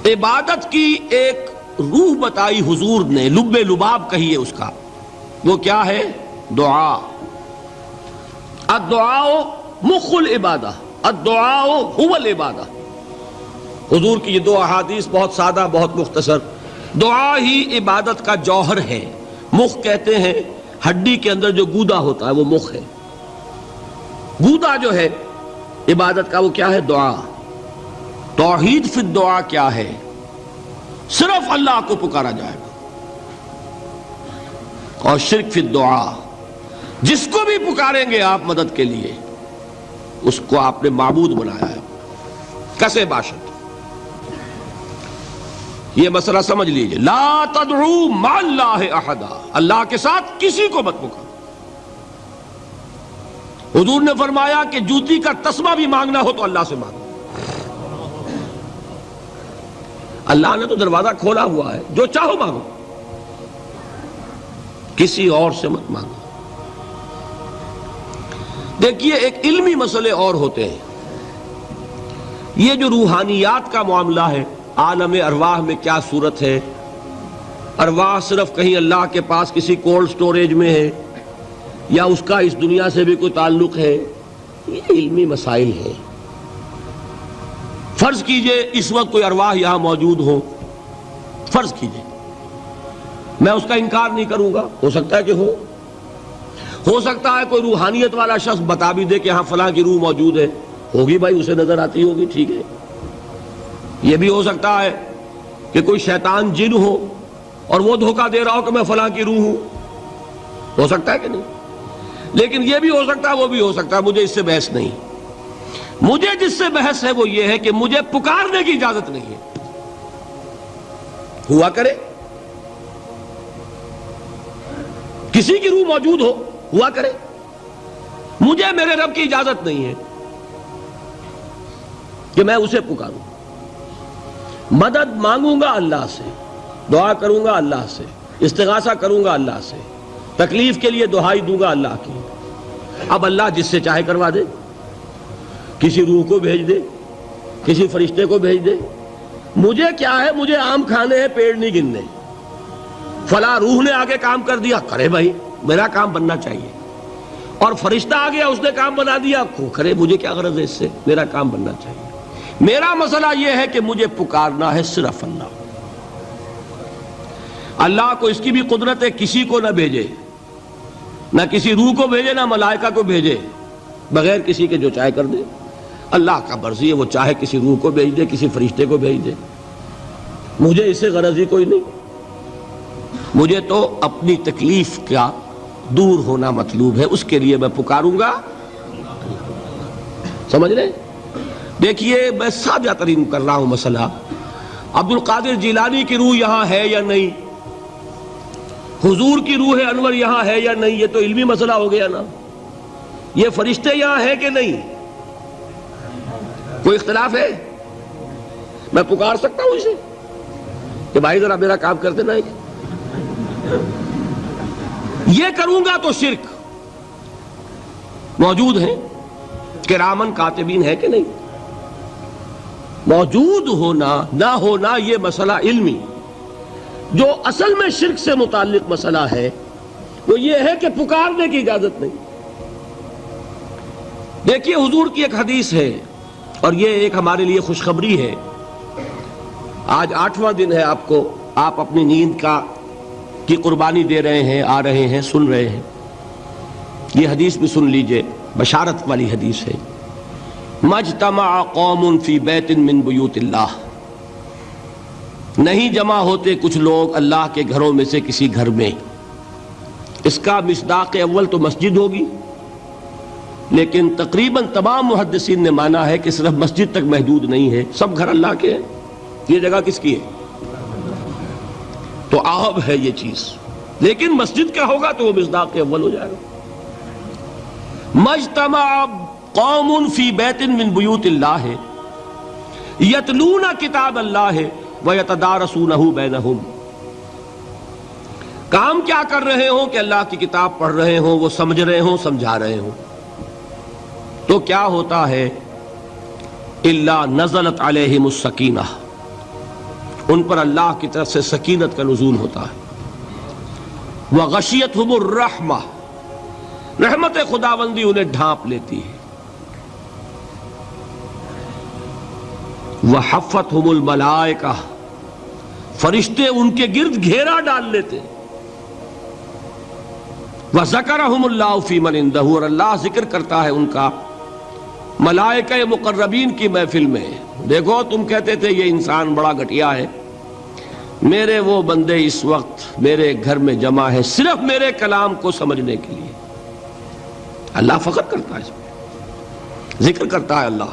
عبادت کی ایک روح بتائی حضور نے، لب لباب کہیے اس کا، وہ کیا ہے؟ دعا۔ الدعاء مخ العبادہ، الدعاء هو العبادہ۔ حضور کی یہ دو احادیث بہت سادہ، بہت مختصر۔ دعا ہی عبادت کا جوہر ہے۔ مخ کہتے ہیں ہڈی کے اندر جو گودا ہوتا ہے وہ مخ ہے۔ گودا جو ہے عبادت کا وہ کیا ہے؟ دعا۔ توحید فی الدعا کیا ہے؟ صرف اللہ کو پکارا جائے گا۔ اور شرک فی الدعا، جس کو بھی پکاریں گے آپ مدد کے لیے اس کو آپ نے معبود بنایا ہے، کسے باشد۔ یہ مسئلہ سمجھ لیجئے، لا تدعو مع اللہ احدا، اللہ کے ساتھ کسی کو مت پکارو۔ حضور نے فرمایا کہ جوتی کا تسمہ بھی مانگنا ہو تو اللہ سے مانگو۔ اللہ نے تو دروازہ کھولا ہوا ہے، جو چاہو مانگو، کسی اور سے مت مانگو۔ دیکھیے ایک علمی مسئلے اور ہوتے ہیں، یہ جو روحانیات کا معاملہ ہے، عالم ارواح میں کیا صورت ہے، ارواح صرف کہیں اللہ کے پاس کسی کولڈ سٹوریج میں ہے یا اس کا اس دنیا سے بھی کوئی تعلق ہے، یہ علمی مسائل ہیں۔ فرض کیجئے اس وقت کوئی ارواح یہاں موجود ہو، فرض کیجئے، میں اس کا انکار نہیں کروں گا، ہو سکتا ہے کہ ہو سکتا ہے کوئی روحانیت والا شخص بتا بھی دے کہ ہاں فلاں کی روح موجود ہے، ہوگی بھائی، اسے نظر آتی ہوگی، ٹھیک ہے۔ یہ بھی ہو سکتا ہے کہ کوئی شیطان جن ہو اور وہ دھوکہ دے رہا ہو کہ میں فلاں کی روح ہوں، ہو سکتا ہے کہ نہیں؟ لیکن یہ بھی ہو سکتا ہے، وہ بھی ہو سکتا ہے، مجھے اس سے بحث نہیں۔ مجھے جس سے بحث ہے وہ یہ ہے کہ مجھے پکارنے کی اجازت نہیں ہے۔ ہوا کرے، کسی کی روح موجود ہوا کرے، مجھے میرے رب کی اجازت نہیں ہے کہ میں اسے پکاروں۔ مدد مانگوں گا اللہ سے، دعا کروں گا اللہ سے، استغاثہ کروں گا اللہ سے، تکلیف کے لیے دہائی دوں گا اللہ کی۔ اب اللہ جس سے چاہے کروا دے، کسی روح کو بھیج دے، کسی فرشتے کو بھیج دے، مجھے کیا ہے؟ مجھے آم کھانے ہیں، پیڑ نہیں گننے۔ فلاں روح نے آگے کام کر دیا، کرے بھائی، میرا کام بننا چاہیے۔ اور فرشتہ آ گیا، اس نے کام بنا دیا، کرے، مجھے کیا غرض ہے اس سے، میرا کام بننا چاہیے۔ میرا مسئلہ یہ ہے کہ مجھے پکارنا ہے صرف اللہ۔ اللہ کو اس کی بھی قدرت ہے، کسی کو نہ بھیجے، نہ کسی روح کو بھیجے، نہ ملائکہ کو بھیجے، بغیر کسی کے جو چاہے کر دے۔ اللہ کا مرضی ہے، وہ چاہے کسی روح کو بھیج دے، کسی فرشتے کو بھیج دے، مجھے اس سے غرض ہی کوئی نہیں۔ مجھے تو اپنی تکلیف کا دور ہونا مطلوب ہے، اس کے لیے میں پکاروں گا۔ سمجھ رہے؟ دیکھیے میں سادہ ترین کر رہا ہوں مسئلہ، عبد القادر جیلانی کی روح یہاں ہے یا نہیں، حضور کی روح انور یہاں ہے یا نہیں، یہ تو علمی مسئلہ ہو گیا نا۔ یہ فرشتے یہاں ہیں کہ نہیں، کوئی اختلاف ہے؟ میں پکار سکتا ہوں اسے کہ بھائی ذرا میرا کام کر دینا ہے؟ یہ کروں گا تو شرک۔ موجود ہیں کرامن کاتبین ہے کہ نہیں؟ موجود ہونا نہ ہونا یہ مسئلہ علمی۔ جو اصل میں شرک سے متعلق مسئلہ ہے وہ یہ ہے کہ پکارنے کی اجازت نہیں۔ دیکھیے حضور کی ایک حدیث ہے، اور یہ ایک ہمارے لیے خوشخبری ہے۔ آج 8واں دن ہے، آپ اپنی نیند کی قربانی دے رہے ہیں، آ رہے ہیں، سن رہے ہیں۔ یہ حدیث بھی سن لیجئے، بشارت والی حدیث ہے۔ مجتمع قوم فی بیت من بیوت اللہ، نہیں جمع ہوتے کچھ لوگ اللہ کے گھروں میں سے کسی گھر میں۔ اس کا مصداق اول تو مسجد ہوگی، لیکن تقریباً تمام محدثین نے مانا ہے کہ صرف مسجد تک محدود نہیں ہے، سب گھر اللہ کے ہیں۔ یہ جگہ کس کی ہے؟ تو عام ہے یہ چیز، لیکن مسجد کا ہوگا تو وہ مصداق اول ہو جائے گا۔ مجتمع قوم فی بیت من بیوت اللہ یتلون کتاب اللہ ویتدارسونہ بینہم، کام کیا کر رہے ہوں کہ اللہ کی کتاب پڑھ رہے ہوں، وہ سمجھ رہے ہوں، سمجھا رہے ہوں، تو کیا ہوتا ہے؟ الا نزلت علیہم السکینہ، ان پر اللہ کی طرف سے سکینت کا نزول ہوتا ہے۔ وغشیتہم الرحمہ، رحمت خداوندی انہیں ڈھانپ لیتی ہے۔ وحفتہم الملائکہ، فرشتے ان کے گرد گھیرا ڈال لیتے۔ وذکرہم اللہ فی من عندہ، اور اللہ ذکر کرتا ہے ان کا ملائکہ مقربین کی محفل میں۔ دیکھو تم کہتے تھے یہ انسان بڑا گھٹیا ہے، میرے وہ بندے اس وقت میرے گھر میں جمع ہے صرف میرے کلام کو سمجھنے کے لیے۔ اللہ فخر کرتا ہے اس میں، ذکر کرتا ہے اللہ۔